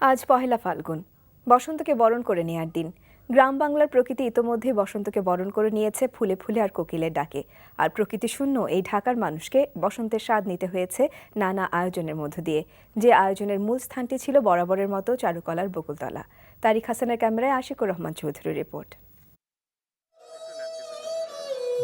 আজ পহেলা ফাল্গুন, বসন্তকে বরণ করে নেয়ার দিন। গ্রাম বাংলার প্রকৃতি ইতোমধ্যেই বসন্তকে বরণ করে নিয়েছে ফুলে ফুলে আর কোকিলের ডাকে। আর প্রকৃতি শূন্য এই ঢাকার মানুষকে বসন্তের স্বাদ নিতে হয়েছে নানা আয়োজনের মধ্য দিয়ে। যে আয়োজনের মূল স্থানটি ছিল বরাবরের মতো চারুকলার বকুলতলা। তারিক হাসানের ক্যামেরায় আশিকুর রহমান চৌধুরীর রিপোর্ট।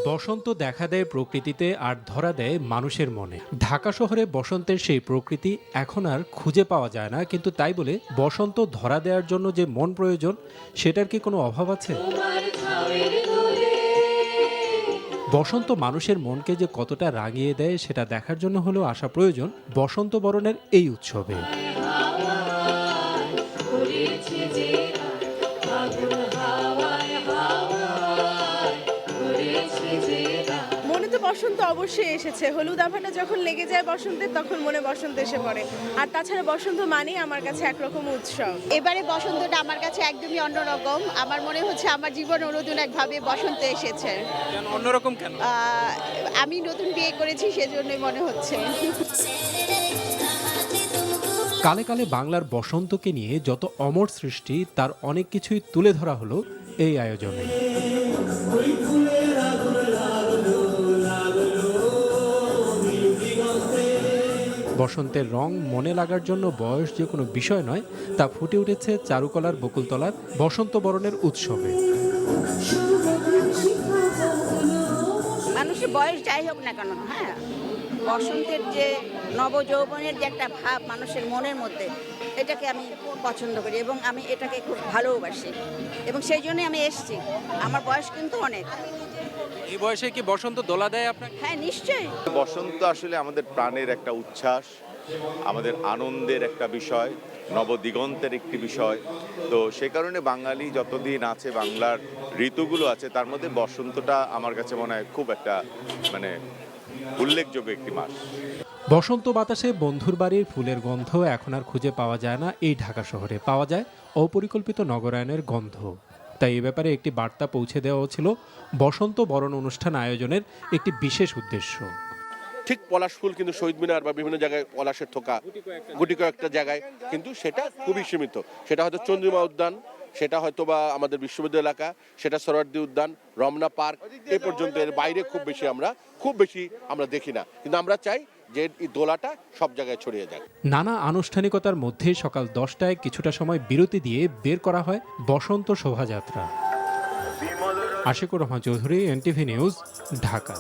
বসন্ত দেখা দেয় প্রকৃতিতে আর ধরা দেয় মানুষের মনে। ঢাকা শহরে বসন্তের সেই প্রকৃতি এখন আর খুঁজে পাওয়া যায় না, কিন্তু তাই বলে বসন্ত ধরা দেওয়ার জন্য যে মন প্রয়োজন সেটার কি কোনো অভাব আছে? বসন্ত মানুষের মনকে যে কতটা রাগিয়ে দেয় সেটা দেখার জন্য হলেও আসা প্রয়োজন বসন্ত বরণের এই উৎসবে। মনে তো বসন্ত অবশ্যই এসেছে। হলুদ আভাটা যখন লেগে যায় বসন্তের, তখন মনে বসন্ত এসে পড়ে। আর তাছাড়া বসন্ত মানেই আমার কাছে একরকম উৎসব। এবারে বসন্তটা আমার কাছে একদমই অন্যরকম। আমার মনে হচ্ছে আমার জীবন নতুন একভাবে বসন্ত এসেছে। অন্যরকম কেন? আমি নতুন বিয়ে করেছি, সেজন্যই মনে হচ্ছে। কালে কালে বাংলার বসন্তকে নিয়ে যত অমর সৃষ্টি তার অনেক কিছুই তুলে ধরা হলো এই আয়োজনে। বসন্তের রং মনে লাগার জন্য বয়স যে কোনো বিষয় নয়, তা ফুটে উঠেছে চারুকলার বকুলতলার বসন্ত বরণের উৎসবে। মানুষের বয়স যাই হোক না কেন, হ্যাঁ, বসন্তের যে নবযৌবনের যে একটা ভাব মানুষের মনের মধ্যে, এটাকে আমি পছন্দ করি এবং আমি এটাকে খুব ভালোবাসি এবং সেই জন্যই আমি এসেছি। আমার বয়স কিন্তু অনেক। এই বয়সে কি বসন্ত দোলা দেয় আপনাকে? হ্যাঁ, নিশ্চয়ই। বসন্ত আসলে আমাদের প্রাণের একটা উচ্ছ্বাস, আমাদের আনন্দের একটা বিষয়, নবদিগন্তের একটি বিষয়। তো সে কারণে বাঙালি যতদিন আছে, বাংলার ঋতুগুলো আছে, তার মধ্যে বসন্তটা আমার কাছে মনে হয় খুব একটা উল্লেখযোগ্য একটি মাস। বসন্ত বাতাসে বন্ধুর বাড়ির ফুলের গন্ধ এখন আর খুঁজে পাওয়া যায় না এই ঢাকা শহরে। পাওয়া যায় অপরিকল্পিত নগরায়নের গন্ধ। তাই এ ব্যাপারে একটি বার্তা পৌঁছে দেওয়া ছিল বসন্ত বরণ অনুষ্ঠান আয়োজনের একটি বিশেষ উদ্দেশ্য। ঠিক পলাশ ফুল কিন্তু শহীদ মিনার বা বিভিন্ন জায়গায় পলাশের থোকা গুটি কয়েকটা জায়গায়, কিন্তু সেটা খুবই সীমিত। সেটা হয়তো চন্দ্রিমা উদ্যান, সেটা হয়তো বা আমাদের বিশ্ববিদ্যালয় এলাকা, সেটা সোহরাওয়ার্দী উদ্যান, রমনা পার্ক, এ পর্যন্ত। এর বাইরে খুব বেশি আমরা দেখি না, কিন্তু আমরা চাই যে এই দোলাটা সব জায়গায় ছড়িয়ে যায়। নানা আনুষ্ঠানিকতার মধ্যে সকাল 10টায় কিছুটা সময় বিরতি দিয়ে বের করা হয় বসন্ত শোভাযাত্রা। Ashikur Rahman Chowdhury, NTV news, Dhaka.